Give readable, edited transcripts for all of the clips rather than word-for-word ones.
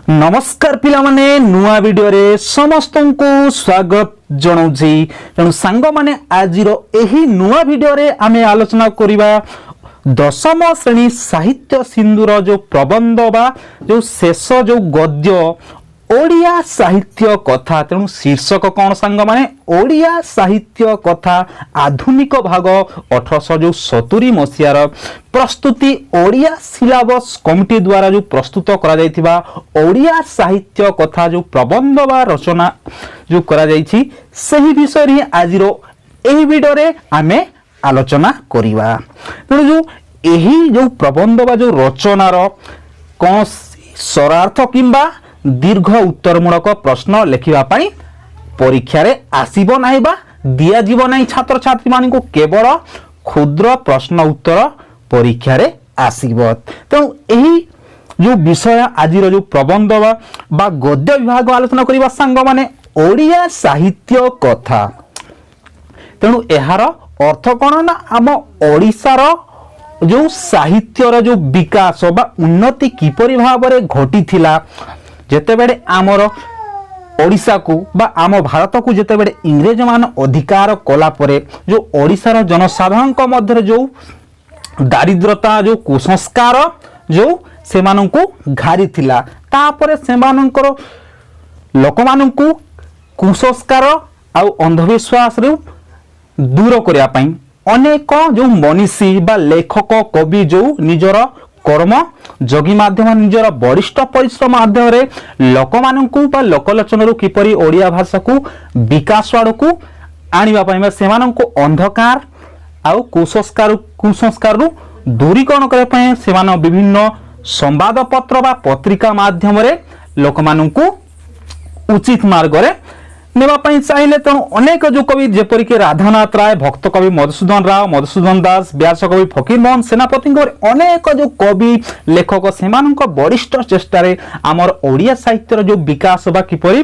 नमस्कार पिला माने नुआ वीडियो रे समस्त को स्वागत जनाऊँगी। तेणु सांग माने आजिर एही नुआ वीडियो रे आमे आलोचना करिबा दशम श्रेणी साहित्य सिंधुर जो प्रबंध बा जो शेष जो गद्य ओडिया साहित्य कथा। तेणु शीर्षक कौन सांग माने ओडिया साहित्य कथा आधुनिक भाग 1870 मसीहार प्रस्तुति ओडिया सिलेबस कमिटी द्वारा जो प्रस्तुत करा जायथिबा ओडिया साहित्य कथा जो प्रबंध बा रचना जो करा जायछि सही विषय रे आजिर एही वीडियो रे आमे आलोचना करिवा। तेणु जो एही जो प्रबंध बा जो रचनार कौन सरार्थ किंबा दीर्घ उत्तरमूलक प्रश्न लिखिबा पई परीक्षा रे आसीबो नाही बा दिया जीवो नाही छात्र छात्री मान को केवल क्षुद्र प्रश्न उत्तर परीक्षा रे आसीबो। तेणु एही जो विषय आजिर जो प्रबंध बा गद्य विभाग आलोचना करिबा सांग माने ओडिया साहित्य कथा। तेणु एहार अर्थ कोन ना आम ओडिसार जो साहित्यर जो विकास बा उन्नति किपरि भाबरे घटिथिला जेतेबेले आमर ओडिशा को बा आम भारत को जेतेबेले इंग्रेज मान अधिकार कला परे जो ओडिशार जनसाधारण मध्य जो दारिद्रता जो कुसंस्कार जो सेमानंकु घारी थिला तापरे सेमानंकर लोकमानंकु कुसंस्कार आउ अंधविश्वास रे दूर करिया पई अनेक जो मनीषी बा लेखक कवि जो निजर कर्म जोगी माध्यम निजर वरिष्ठ परिश्रम माध्यम लोकमानंकु बा लोकलोचन किपरि ओडिया भाषा को विकास आड़कू आनिबा पई सेमानंकु अंधकार आउ कुसंस्कार दूरीकरण करबा पई सेमान विभिन्न संवाद पत्र बा पत्रिका माध्यम लोकमानंकु उचित मार्ग रे नेबा पई चाहिए। तेणु अनेक जो कवि जेपरिक राधानाथ राय भक्त कवि मधुसूदन राव मधुसूदन दास व्यास कवि फकीर मोहन सेनापति अनेक जो कवि लेखक सेमानक वरिष्ठ चेष्टा रे आमर ओडिया साहित्यर जो विकास बा किपरि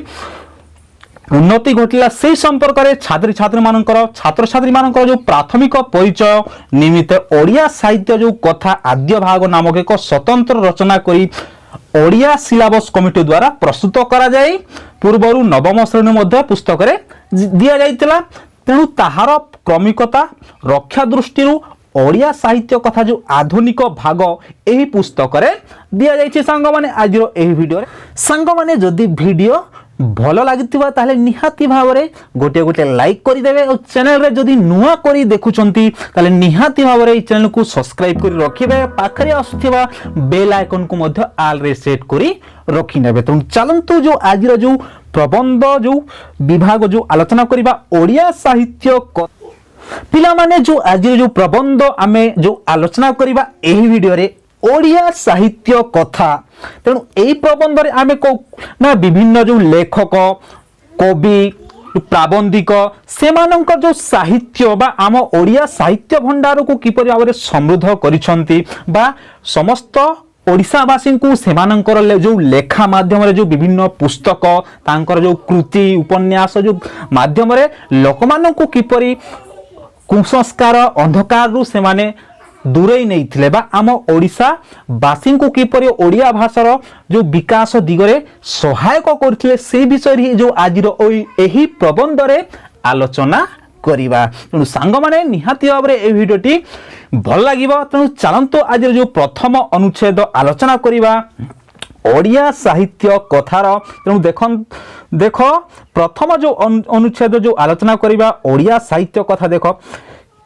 उन्नति घटिला से संपर्क में छात्री छात्री मानकर छात्र छात्री मानकर जो प्राथमिक परिचय निमित्त ओडिया साहित्य जो कथा आद्य भाग नामक एक स्वतंत्र रचना करी ओडिया सिलेबस कमिटी द्वारा प्रस्तुत करा जाय पूर्व नवम श्रेणी मध्य पुस्तक रे दिया जायतिला। तेणु ताहार क्रमिकता रक्षा दृष्टि ओडिया साहित्य कथा जो आधुनिक भाग एही पुस्तक रे दिया जायछि। सांग माने आज एही वीडियो रे सांग माने जदि वीडियो भल लागिथिबा ताले निहाती भावरे गोटे गोटे लाइक करि देबे और चैनल रे जदि नुआ करी देखुचंती ताले निहाती भावरे चैनल को सब्सक्राइब करि रखिबे पाखरे आसुथिबा बेल आइकन को मध्य आल रे सेट करि रखि नेबे। तो चलंतु जो आजिर जो प्रबंध जो विभाग जो आलोचना करिबा ओडिया साहित्य पिला माने जो आजिर जो प्रबंध आमे जो आलोचना करिबा एही वीडियो रे ओडिया साहित्य कथा। तेणु एही प्रबंध रे आमे को ना विभिन्न जो लेखक कवि प्राबंधिक सेमानंकर जो साहित्य बा आम ओडिया साहित्य भंडार को किपरि भाबरे समृद्ध करिसंती बा समस्त ओडिशावासी को सेमानंकर जो लेखा माध्यम रे जो विभिन्न पुस्तक तांकर जो कृति उपन्यास जो माध्यम रे लोकमानंकु किपरि कुसंस्कार अंधकार रु सेमाने दूरे नहीं थिले बा आम ओडिशा वासी को किपरि ओडिया भाषार जो विकास दिगरे सहायक करथिले से विषय रे जो आजिर एही प्रबंध रे आलोचना करिबा। तेणु सांग माने निहाती भाबरे ए भिडियोटी भल लागिबो। तेणु चलंतो आजिर जो प्रथम अनुच्छेद आलोचना करिबा ओडिया साहित्य कथार। तेणु देख प्रथम जो अनुच्छेद जो आलोचना करिबा ओडिया साहित्य कथा देख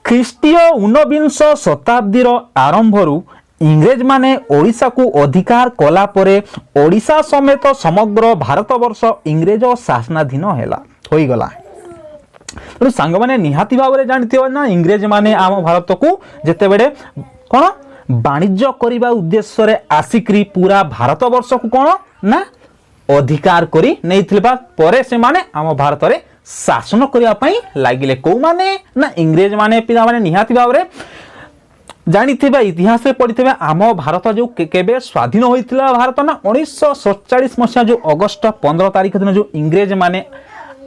ख्रीष्टीय 19 शताब्दीर आरंभरू इंग्रेज माने ओडिशा को अधिकार कला परे ओडिशा समेत समग्र भारतवर्ष इंग्रेज शासनाधीन होई गला। तेणु सांग माने निहाती भाव जानते ना इंग्रेज माने आम भारत को जेते बेले कौन वाणिज्य करने उद्देश्य रे आसिक्री पूरा भारतवर्ष को कौन ना अधिकार करी नहीं परे से माने आम भारत रे शासन करने लगिले कौ माने ना इंग्रेज माने पिला माने निहाती भाव जानिथिबा इतिहास रे पढ़िथिबा आम भारत जो केबे स्वाधीन होइतिला भारत ना 1947 मसिया जो अगस्त 15 तारिख दिन जो इंग्रेज माने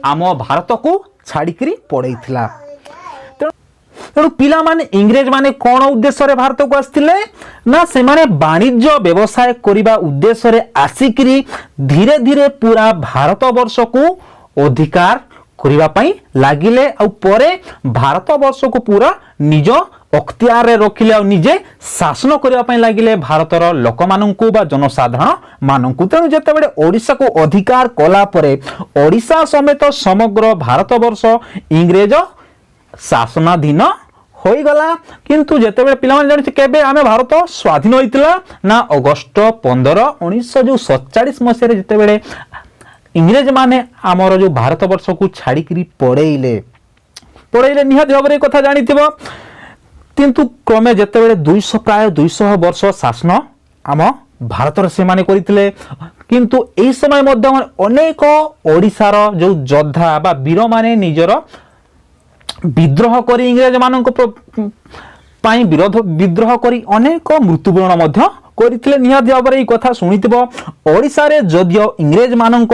आम भारत को छाड़िकरी पड़ैथिला। तेणु पिला माने इंग्रेज माने कौन उद्देश्य रे भारत को आस्थिले ना से माने वाणिज्य व्यवसाय करिबा उद्देश्य रे आसिकरी धीरे धीरे पूरा भारत वर्ष को अधिकार करिबा पई लागिले आ परे भारत वर्ष को पूरा निज अख्तियार रे रखिले और निजे शासन करिबा पई लागिले भारतर लोक माननकु बा जनसाधारण माननकु। तेणु जेते बेले ओडिशा को अधिकार कला परे ओडिशा समेत समग्र भारत वर्ष इंग्रेज शासनाधीन होई गला। किंतु जेते बेले पिला माने जानि केबे आमे भारत स्वाधीन होइतिला ना अगस्त 15 1947 मसिया रे जेते बेले इंग्रेज माने आमर जो भारत वर्ष को छाड़ी करी पड़ेइले निहाती भाव कथा जानिथिबो। किंतु क्रमे जेते बेले 200 प्राय 200 वर्ष शासन आम भारत से माने करिथिले। किंतु एही समय मध्य अनेक ओडिशार जो योद्धा बा वीर माने निजर विद्रोह करी इंग्रेज मानक पाई विद्रोह करी अनेक मृत्युवरण मध्य करथिले। निहाती भाव में कथा शुणिथिबो ओडिशा रे जदियो इंग्रेज मानक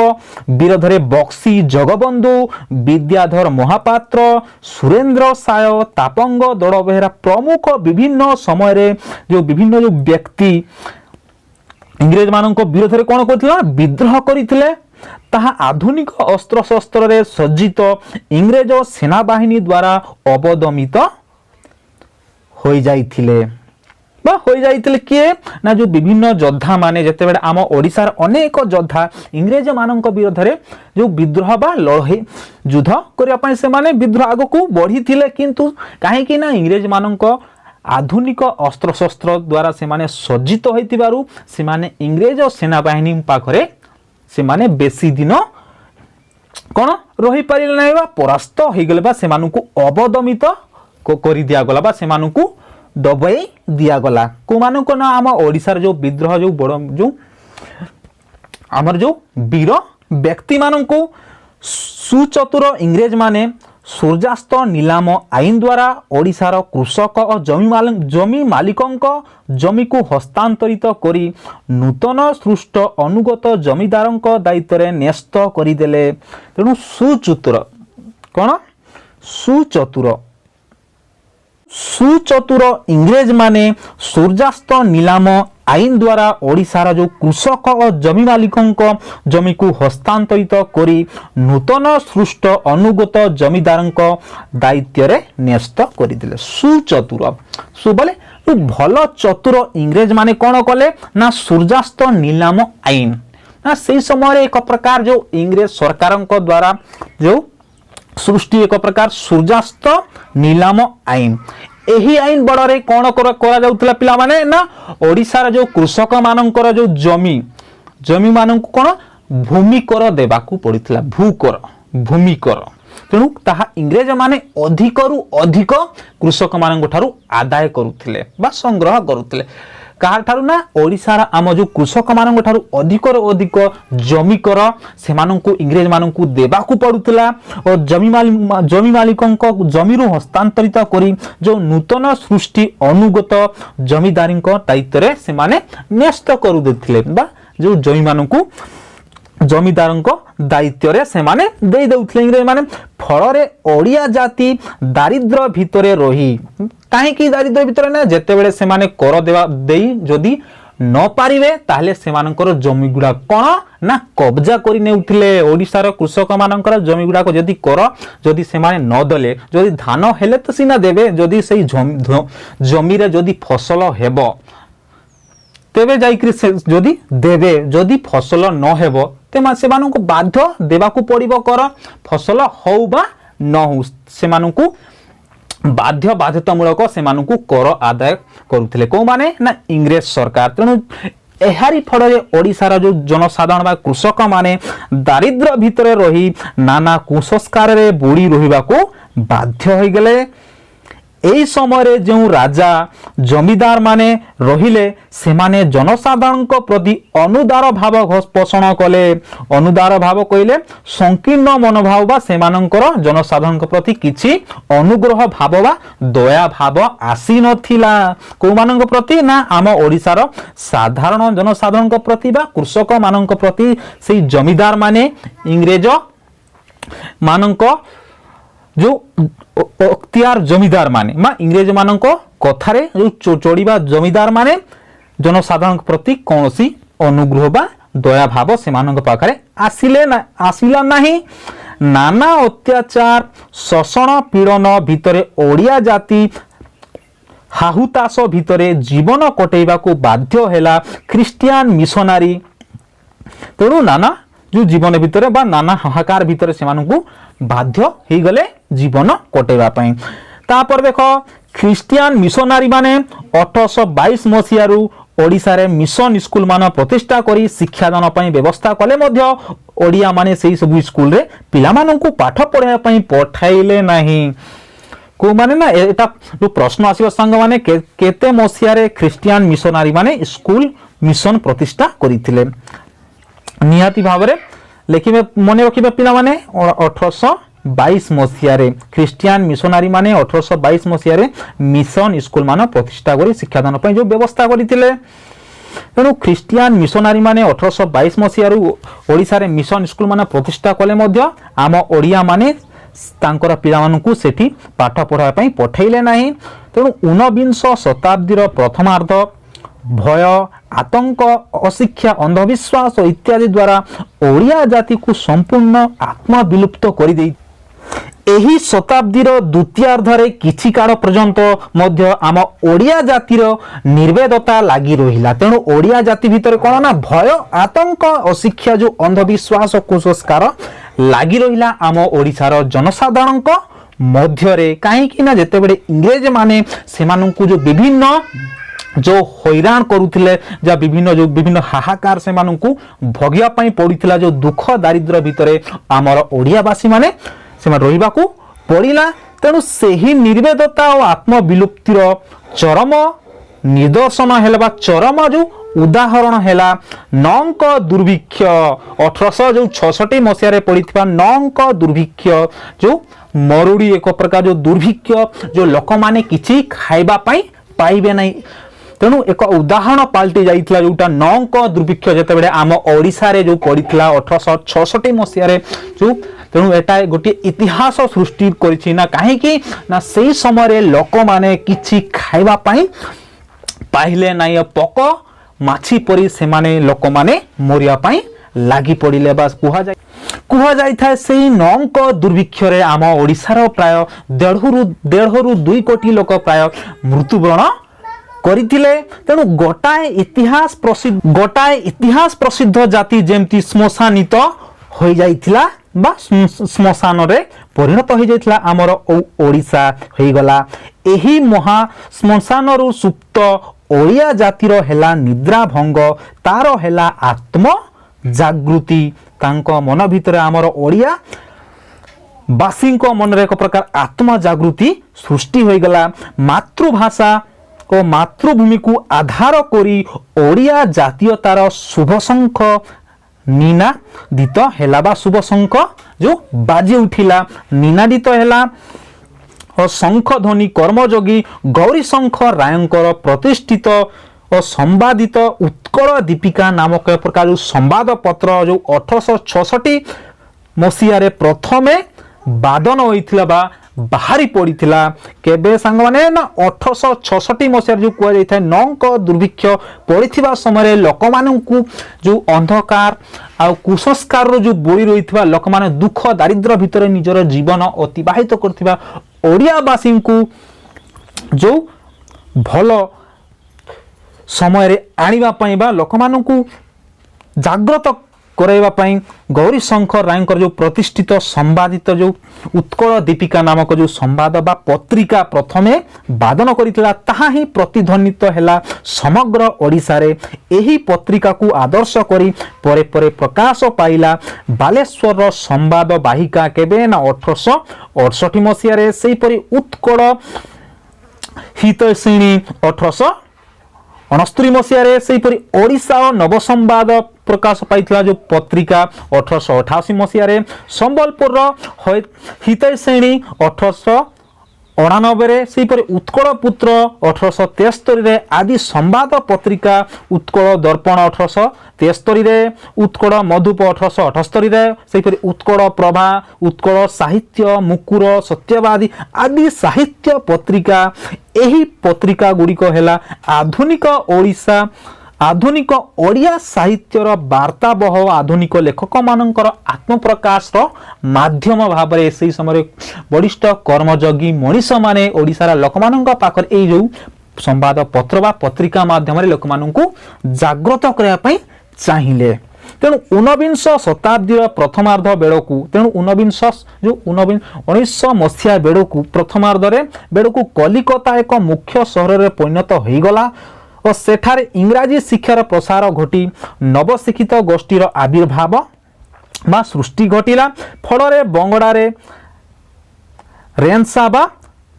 विरोध रे बक्सी जगबंधु विद्याधर महापात्र सुरेंद्र साय तापंग दड़बेहरा प्रमुख विभिन्न समय रे जो विभिन्न जो व्यक्ति इंग्रेज मानक विरोध रे कोन करथिला विद्रोह करथिले ताहा आधुनिक अस्त्र शस्त्र रे सज्जित इंग्रेज सेना बाहिनी द्वारा अवदमित होई जाइथिले किए ना जो विभिन्न योद्धा माने जेते बेले आम ओडिशार अनेक योद्धा इंग्रेज मानक विरोध रे जो विद्रोह बा लड़ाई युद्ध करिया पई से माने विद्रोह आगो को बढ़ी थिले। किंतु काहे कि ना इंग्रेज मानक आधुनिक अस्त्र शस्त्र द्वारा से माने सज्जित होइतिबारु से माने इंग्रेज सेना बाहिनी पाखरे से माने बेसी दिन कोन रही पारिले नै बा परास्त होई गेले बा से मानकु अवदमित करि दिया गला बा से मानकु दबाई दिया गला। को मानक ना आम ओडिशार जो विद्रोह जो बड़ जो आमर जो वीर व्यक्ति मानकु सुचतुर इंग्रेज माने सूर्यास्त नीलाम आईन द्वारा ओडिशार कृषक और जमी मालिकंक जमी को हस्तांतरित करी नूतन सृष्ट अनुगत जमीदारंक दायित्व रे न्यस्त करिदेले। तेणु सुचतुर कौन सुचतुर इंग्रेज माने सूर्यास्त नीलाम आईन द्वारा ओडिशार जो कृषक और जमी मालिकंक जमी को हस्तांतरित करी नूतन सृष्ट अनुगत जमीदारंक दायित्व रे न्यस्त करिदेले। सुचतुर सुबले भल चतुर इंग्रेज माने कोन कले ना सूर्यास्त नीलाम आईन ना से समय एक प्रकार जो इंग्रेज सरकारंक द्वारा जो सृष्टि एक प्रकार सूर्यास्त नीलाम आईन एही आईन बड़े कौन करा जाउतला पिला माने ना ओडिशार जो कृषक मानकर जो जमी मानक कौन भूमि कर देबाकू पड़ितला भूमि कर। तेणु ताहा इंग्रेज माने अधिकरू अधिक कृषक मानक ठारू आदाय करुथिले बा संग्रह करुथिले। कार ठारू ना ओडिशार आम जो कृषक मानक ठारू अधिक अधिक जमी कर से मानकू इंग्रेज मानकू देबाकू पड़ुतला और जमी मालिकंक जमीरु हस्तांतरित करी जो नूतन सृष्टि अनुगत जमीदारींक दायित्व रे से माने न्यस्त करू देथिले बा जो जमी मानकू जमीदारंक दायित्व रे से माने दे देउथिले इंग्रेज माने। फल रे ओडिया जाति दारिद्र भितरे रही काहे कि दारिद्र भितरे ना जेते बेले से माने कर देवा देई जदी न पारिबे ताहले से मानकर जमी गुडा कोन ना कब्जा करि नेउथिले। ओडिशार कृषक मानकर जमी गुडा को जदी कर जदी से माने न दले जदी धान हेले तो सिना देबे जदी सही जमी रे जदी फसल हेबो तेबे जाइकरी जदी देबे जदी फसल न हेबो ते से मानकु बाध्य देबाकू पड़िबो कर फसल हो बा न हो से मानकु बाध्य बाध्यतामूलक से मानकु कर आदाय करुथिले को माने ना इंग्रेज सरकार। तेणु एहारी फल ओडिशार जो जनसाधारण बा कृषक माने दारिद्र भितरे रही नाना कुसंस्कार रे बुड़ी रहिबाकू बाध्य होई गेले। एई समय जो राजा जमीदार माने रहिले से माने जनसाधारण प्रति अनुदार भाव पोषण कले। अनुदार भाव कहले संकीर्ण मनोभाव बा से मानकर जनसाधारण प्रति किछि अनुग्रह भाव बा दया भाव आसी नथिला को मानक प्रति ना आम ओडिशार साधारण जनसाधारण प्रति बा कृषक मानक प्रति से जमीदार माने इंग्रेज मानक जो अख्तियार जमीदार माने मा इंग्रेज मानक कथारे जो चढ़ा जमीदार माने जनसाधारण प्रति कौन सी अनुग्रह बा दया भाव से पाखरे आसिला नहीं। नाना अत्याचार शोषण पीड़न भितरे ओडिया जाति हाहुताश भितरे जीवन कटेवा को बाध्य हैला ख्रिस्टियान मिशनारी। तेणु नाना जो जीवन भितर बा नाना हाहाकार भितर से बाध्य हो गले जीवन कटेवा पई। तापर देख ख्रिस्टियान मिशनारी माने 1822 मसीहारू ओडिशा रे मिशन स्कूल मान प्रतिष्ठा करी शिक्षादान पई व्यवस्था कले मध्य ओडिया माने सेही सब स्कूल रे पिला माननकु पाठ पढ़ाया पई पठाइले नाही। को माने ना एटा जो प्रश्न आसीबो संग माने केते मसीहा रे ख्रिस्टियान मिशनारी माने स्कूल मिशन प्रतिष्ठा करिथिले निहाती भावरे लेखिबे मने रखिबे पिला माने 1822 मसीहा रे ख्रिस्टियान मिशनारी माने 1822 मसीहा रे मिशन स्कूल मान प्रतिष्ठा करी शिक्षादान पई जो व्यवस्था करिथिले। तेणु ख्रिस्टियान मिशनारी माने 1822 मसीहा रू ओडिशा रे मिशन स्कूल मान प्रतिष्ठा कले मध्य आम ओडिया माने तांकर पिला मानकु सेठी पाठ पढ़ा पई पठाइले नाही। तेणु 19 शताब्दीर प्रथमार्ध भय आतंक अशिक्षा अंधविश्वास इत्यादि द्वारा ओडिया जाति को संपूर्ण आत्मा विलुप्त कर दे। एही शताब्दीर द्वितीयार्धरे किछि काल पर्यंत मध्य आम ओडिया जातिर निर्वेदता लागी रहिला। तेणु ओडिया जाति भितर कोन ना भय आतंक अशिक्षा जो अंधविश्वास कुसंस्कार लागी रहिला आम ओडिशार जनसाधारण मध्य रे। काहे कि ना जेते बेले इंग्रेज माने सेमानंकु जो विभिन्न जो हैरान करुथिले जा विभिन्न हाहाकार से मानकु भगिया पई पड़िथिला जो दुख दारिद्र भितरे आमर ओडियावासी माने सेमा रहिबा को पड़िला। तेणु सेही निर्वेदता और आत्म विलुप्तिर चरम निदर्शन हेला बा चरम जो उदाहरण हेला नौंक दुर्भिक्ष 1866 मसीह रे पड़िथिबा नौंक दुर्भिक्ष जो मरुड़ी एक प्रकार जो दुर्भिक्ष जो लोक माने किछि खाइबा पई पाइबे नै। तेणु एक उदाहरण पाल्टी जाइथिला जोटा नौंक दुर्भिक्ष जेते बेले आम ओडिशा रे जो पड़िथिला 1866 मसीह रे जो। तेणु एटा गोटे इतिहास सृष्टि करिछि ना काहे कि ना सेही समय रे लोक माने किछि खाइबा पई पाइले नै पक माछी परी से माने लोक माने मरिया पई लागि पड़िले। बस कुहा जाय था सेही नौंक दुर्भिक्ष रे आम ओडिशार प्राय 1.5 ରୁ 2 कोटी लोक प्राय मृत्युवरण करिथिले। तेणु गोटाए इतिहास प्रसिद्ध जाति जेमती श्मशानित हो जाइथिला बा श्मशान रे परिणत हो जाइथिला आमर ओडिशा हो गला। एही महा श्मशान रु सुप्त ओडिया जातिर हेला निद्रा भंग तार हेला आत्म जागृति। तांको मन भितर आमर ओडिया बासी मन रे एक प्रकार आत्मा जागृति सृष्टि हो गला। मातृभाषा और मातृभूमि को आधार करी ओडिया जातीयतार शुभ शंख निनादित हेला बा शुभ शंख जो बाजी उठिला निनादित हेला और शंख ध्वनि कर्मयोगी गौरी शंख रायंकर प्रतिष्ठित और संवादित उत्कल दीपिका नामक एक प्रकार संवाद पत्र जो 1866 मसीह रे प्रथमे बादन होइथिला बा बाहरी पड़ीथिला केबे सांग माने ना 1866 मसीह जो कुआ जाय था नौंक दुर्भिक्ष पड़ीथिबा समय लोक माननकु जो अंधकार आ कुसंस्कार रो जो बोली रहिथिबा लोक माने दुख दारिद्र भितर निजर जीवन अतिबाहित करथिबा ओडियावासी को जो भलो समय रे आनिबा पई बा लोक माननकु जागृत कराइबा पई गौरी शंकर रायंकर जो प्रतिष्ठित संवादित जो उत्कल दीपिका नामक जो संवाद बा पत्रिका प्रथमे बादन करितला ताहा ही प्रतिध्वनित हेला समग्र ओडिशा रे। एही पत्रिका को आदर्श करी परे परे प्रकाश पाइला बालेश्वर संवाद बाहिका केबे ना 1868 मसीह रे सेही परि उत्कल हितैषिणी 1869 मसीह रे सेही परि ओडिशा नवसंवाद प्रकाश पाइथिला जो पत्रिका 1888 मसीह रे संबलपुर हितैषिणी 98 सेहीपरि उत्कल पुत्र 1873 आदि संवाद पत्रिका उत्कल दर्पण 1873 उत्कल मधुप 1878 सेहीपरि उत्कल प्रभा उत्कल साहित्य मुकुर सत्यवादी आदि साहित्य पत्रिका एही पत्रिका गुड़िक है आधुनिक ओडिया साहित्यर वार्ताबह आधुनिक लेखक मानकर आत्मप्रकाश माध्यम भाव में से समय वरिष्ठ कर्मयोगी मनीष माने ओडिशार लोक मानक पाखर ए जो संवाद पत्र बा पत्रिका माध्यम लोक मानकु जागृत करने चाहिए। तेणु 19 शताब्दी प्रथमार्ध बेड़कू तेणु 19 मसीहा बेड़कू प्रथमार्धरे बेड़कू कलिकता एक मुख्य सहर में परिणत हो गला और सेठारे इंग्राजी शिक्षार प्रसार घटी नवशिक्षित गोष्ठीर आविर्भाव बा सृष्टि घटिला फल बंगड़ारे रेंसा बा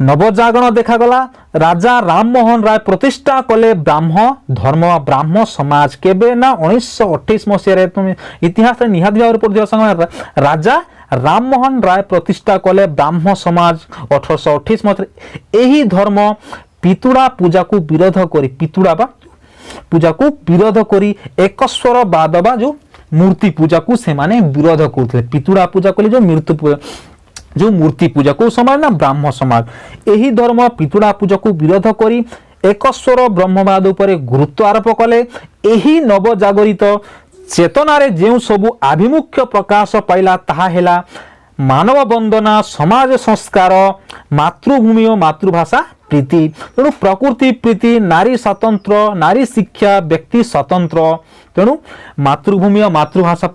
नवजागरण देखागला। राजा राममोहन राय प्रतिष्ठा कले ब्राह्म धर्म ब्राह्म समाज केबे ना 1928 मसीह तुम इतिहास निहाती भाव पढ़ समय राजा राममोहन राय प्रतिष्ठा कले ब्राह्म समाज 1828 मसीह यही धर्म पितुड़ा पूजा को विरोध करी पितुड़ा बा पूजा को विरोध करी एकस्वर बाद बा जो मूर्ति पूजा को से माने विरोध करते पितुड़ा पूजा कले जो मृत्यु पूजा जो मूर्ति पूजा को समाज ना ब्राह्म समाज यही धर्म पितुड़ा पूजा को विरोध करी एकस्वर ब्रह्मवाद उपरे गुरुत्व आरोप कले। यही नवजागरित चेतनारे जो सबु आभिमुख्य प्रकाश पाइला ताहा हेला मानव वंदना समाज संस्कार मातृभूमि और मातृभाषा प्रीति तेणु प्रकृति प्रीति नारी स्वतंत्र नारी शिक्षा व्यक्ति स्वतंत्र तेणु मातृभूमि और मातृभाषा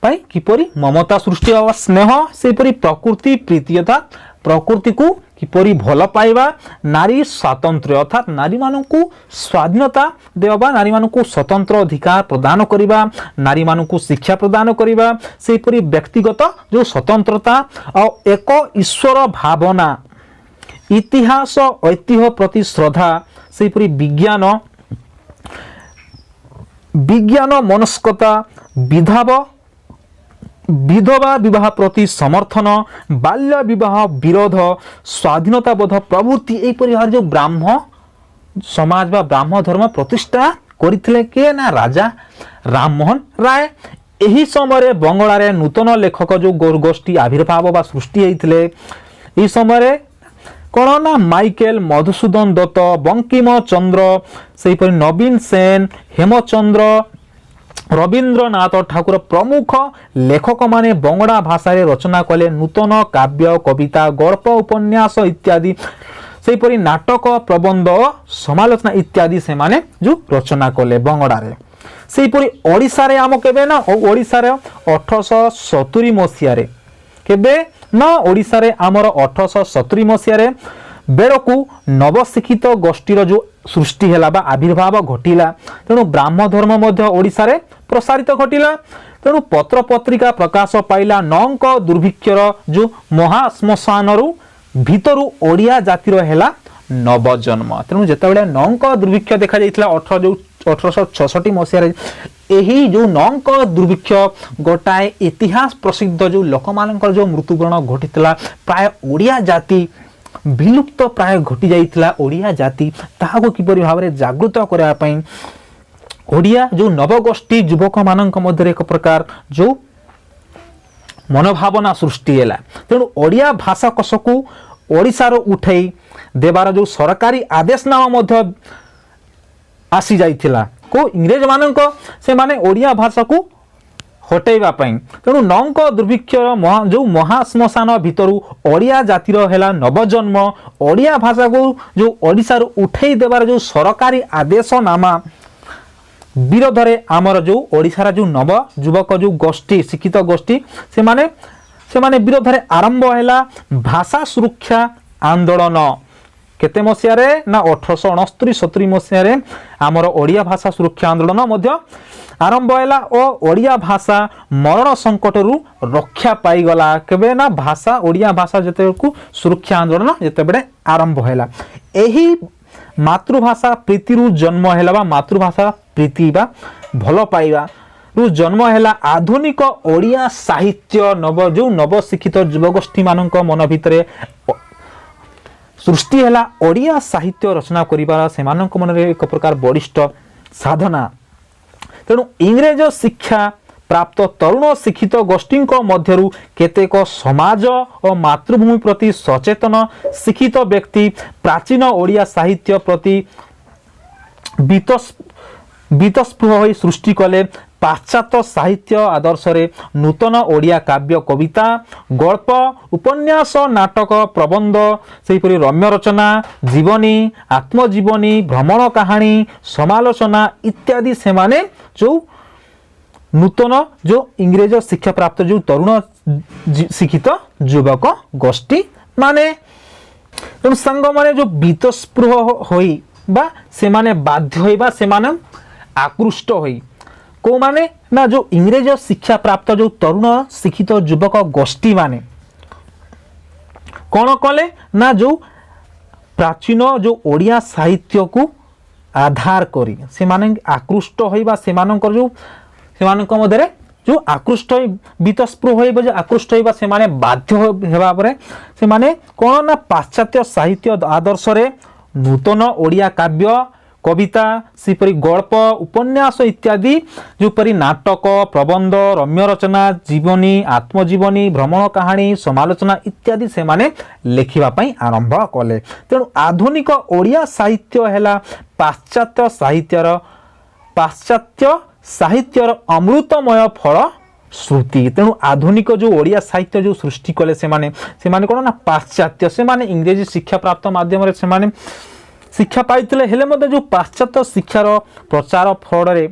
किपरि ममता सृष्टि और स्नेह सेपरि प्रकृति प्रीति अर्थात प्रकृति को किपरि भल पाइबा नारी स्वातंत्र्य अर्थात नारी मानकु स्वाधीनता देवा नारी मानकु स्वतंत्र अधिकार प्रदान करिबा नारी मानकु शिक्षा प्रदान करिबा सेपरि व्यक्तिगत जो स्वतंत्रता और एक ईश्वर भावना इतिहास ऐतिह्य प्रति श्रद्धा सेपरि विज्ञान मनस्कता विधवा विवाह प्रति समर्थन बाल्य विवाह विरोध स्वाधीनता बोध प्रवृत्ति एपरि जो ब्राह्म समाज बा ब्राह्म धर्म प्रतिष्ठा करथिले के ना राजा राममोहन राय। एही समय बंगलारे नूतन लेखक जो गोष्ठी आविर्भाव बा सृष्टि होइथिले एही समय कौन ना माइकेल मधुसूदन दत्त बंकिम चंद्र सेहीपरि नवीन सेन हेमचंद्र रवींद्रनाथ ठाकुर प्रमुख लेखक माने बंगड़ा भाषा रे रचना कले नूतन काव्य कविता गल्प उपन्यास इत्यादि सेहीपरि नाटक प्रबंध समालोचना इत्यादि से माने जो रचना कले बंगड़ा रे। सेहीपरि ओडिसा रे आम केबे ना ओडिसा रे 1870 मसीहा रे केबे ना ओडिसा रे आमर 1870 मसीहा रे बेड़कू नवशिक्षित गोष्ठीर जो सृष्टि है आविर्भाव घटिला तेणु ब्राह्म धर्म मध्य ओडिसा रे प्रसारित घटिला तेणु पत्र पत्रिका प्रकाश पाइला नौंक दुर्भिक्षर जो महाश्मशान भितरु ओडिया जातिर हैला नवजन्म तेणु जितेबाला नौंक दुर्भिक्ष देखा जाइथिला 1866 मसीह यही जो नौंक दुर्भिक्ष गोटाए इतिहास प्रसिद्ध जो लोकमानकर जो मृत्युवरण घटिला प्राय ओडिया जाति विलुप्त प्राय घटी जाइथिला ओडिया जाति ताहाको किपरि भाबरे जागृत करबा पई ओडिया जो नवगोष्ठी युवक मानक मध्य एक प्रकार जो मनोभावना सृष्टि हैला तेणु ओडिया भाषा कोश को ओडिशार उठै देवार जो सरकारी आदेशनामा मध्य आसी जाइथिला को इंग्रेज मानक से माने ओडिया भाषा को हटेबा पई तेणु नौंक दुर्भिक्षर जो महाश्मशान भितरु ओडिया जातिर हैला नवजन्म ओडिया भाषा को जो ओडिशार उठै देवार जो सरकारी आदेशनामा विरोध रे आमर जो ओडिशार जो नव युवक जो गोष्ठी शिक्षित गोष्ठी से माने विरोध रे आरंभ हैला भाषा सुरक्षा आंदोलन केते मसीह रे ना 1869-70 मसीह रे आमर ओडिया भाषा सुरक्षा आंदोलन मध्य आरंभ हैला और ओडिया भाषा मरण संकट रु रक्षा पाई गला केबे ना भाषा ओडिया भाषा जते को सुरक्षा आंदोलन जते बेडे आरंभ हैला एही मातृभाषा प्रीति रु जन्म हैला बा मातृभाषा प्रीति बा भलो पाइबा रु जन्म हैला आधुनिक ओडिया साहित्य नव जो नव शिक्षित युवगोष्ठी मानक मन भितरे सृष्टि है ओडिया साहित्य रचना करिबार सेमानक मन रे एक प्रकार वरिष्ठ साधना। तेणु इंग्रेज शिक्षा प्राप्त तरुण शिक्षित गोष्ठी मध्यरु केतेक समाज और मातृभूमि प्रति सचेतन शिक्षित व्यक्ति प्राचीन ओडिया साहित्य प्रति बीतस्पृह होई सृष्टि कले पाश्चात्य साहित्य आदर्श रे नूतन ओडिया काव्य कविता गल्प उपन्यास नाटक प्रबंध सेहीपरि रम्य रचना जीवनी आत्मजीवनी भ्रमण कहानी समालोचना इत्यादि से माने जो नूतन जो इंग्रेज शिक्षा प्राप्त जो तरुण शिक्षित युवक गोष्ठी माने तेणु सांग माने जो बीतस्पृह होई बा से माने बाध्य होई बा से माने आकृष्ट होई को माने ना जो इंग्रेज शिक्षा प्राप्त जो तरुण शिक्षित युवक गोष्ठी माने कौन कले ना जो प्राचीन जो ओडिया साहित्य को आधार करी से माने आकृष्ट होइबा से मानकर जो से मानक मध्यरे जो आकृष्ट बीतस्पृह होइबा जो आकृष्ट होइबा से माने बाध्य हेबा परे से माने कोन ना पाश्चात्य साहित्य आदर्श रे नूतन ओडिया काव्य कविता सेपरी गल्प उपन्यास इत्यादि जोपरी नाटक प्रबंध रम्य रचना जीवनी आत्मजीवनी भ्रमण कहानी समालोचना इत्यादि से माने लेखिबा पई आरंभ कले। तेणु आधुनिक ओडिया साहित्य हैला पाश्चात्य साहित्यर अमृतमय फल श्रुति। तेणु आधुनिक जो ओडिया साहित्य जो सृष्टि कले से माने कोन ना पाश्चात्य से माने इंग्रेजी शिक्षा प्राप्त माध्यम रे से माने शिक्षा पाइथिले हेले मते जो पाश्चात्य शिक्षार प्रचार फल रे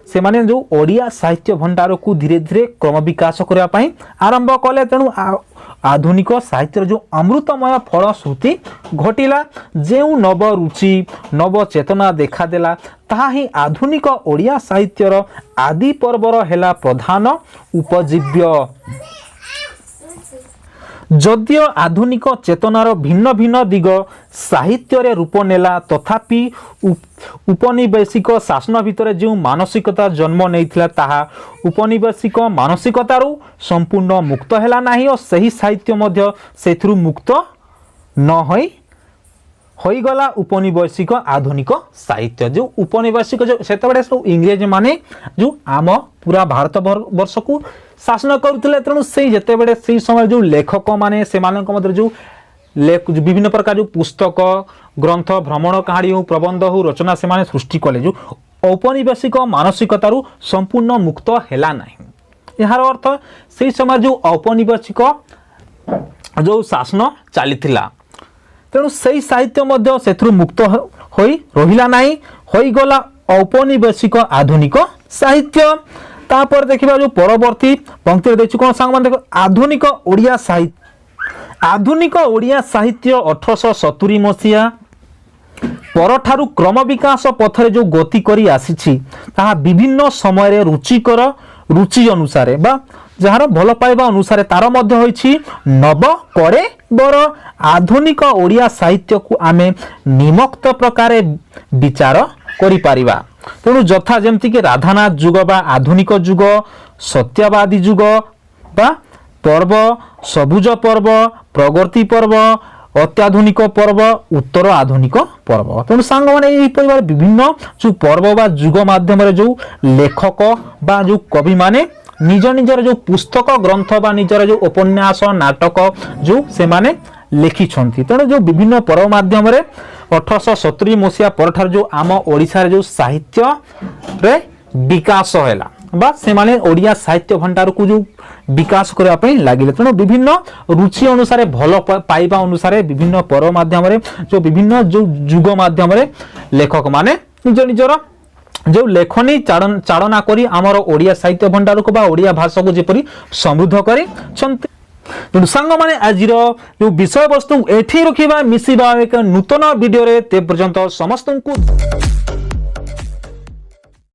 से माने जो ओडिया साहित्य भंडार को धीरे धीरे क्रम विकास करबा पई आरंभ कले। तेणु आधुनिक साहित्य जो अमृतमय फल श्रुति घटिला जेउ नव रुचि नव चेतना देखा देला ताहा ही आधुनिक ओडिया साहित्यर आदि पर्वर हेला प्रधान उपजीव्य। जदियो आधुनिक चेतनार भिन्न भिन्न दिग साहित्य रे रूप नेला तथापि उपनिवेशिक शासन भितर जो मानसिकता जन्म नैथिला ताहा उपनिवेशिक मानसिकतारू संपूर्ण मुक्त हैला नाही और सही साहित्य मध्य सेथरु मुक्त न होई गला उपनिवेशिक आधुनिक साहित्य। जो उपनिवेशिक जो सेतबेले सब इंग्रेज माने जो आम पूरा भारत वर्ष को शासन करुले तेणु से जेतेबेले से समय जो लेखक माने से मानक मध्य जो विभिन्न प्रकार जो पुस्तक ग्रंथ भ्रमण कहानी हो प्रबंध हो रचना से माने सृष्टि कले जो औपनिवेशिक मानसिकतारू संपूर्ण मुक्त हैला नाही। यार अर्थ से समय जो औपनिवेशिक जो शासन चलीथिला तेणु से साहित्य मध्य सेथरु मुक्त होई रहिला नाही होई गला औपनिवेशिक आधुनिक साहित्य। तापर देखिबा जो परवर्ती पंक्ति देखि कोन सांग मान देखो आधुनिक ओडिया साहित्य 1870 मसिया परठारु क्रम विकास पथरे जो गति करी आसीछि ताहा विभिन्न समय रे रुचिकर रुचि अनुसार बा जहार भल पाइबा अनुसार तार मध्य होइछि नव करे बर आधुनिक ओडिया साहित्य को आमे निमक्त प्रकार विचार करि पारिबा। तेणु जथा जेमति कि राधानाथ युग बा आधुनिक युग सत्यवादी युग बा पर्व सबुज पर्व प्रगति पर्व अत्याधुनिक पर्व उत्तर आधुनिक पर्व। तेणु सांग माने एही परिवार विभिन्न जो पर्व बा युग माध्यम रे जो लेखक बा जो कवि माने निज निजर जो पुस्तक ग्रंथ बा निजर जो उपन्यास नाटक जो से माने लिखि छंती। तेणु जो विभिन्न पर्व माध्यम रे 1870 मसिया परठार जो आम ओडिसा रे जो साहित्य रे विकास हैला बा से माने ओडिया साहित्य भंडार को जो विकास करबा पई लागिले। तेणु विभिन्न रुचि अनुसार भल पाइबा अनुसार विभिन्न पर्व माध्यम रे जो विभिन्न जो युग माध्यम रे लेखक माने निज निजर जो लेखनी चालना करी आमर ओडिया साहित्य भंडार को बा ओडिया भाषा को जेपरी समृद्ध करी छंती। तेणु सांग माने आजिर जो विषय वस्तु एठी रखिबा मिसिबा एक नूतन वीडियो रे ते पर्यंत समस्त को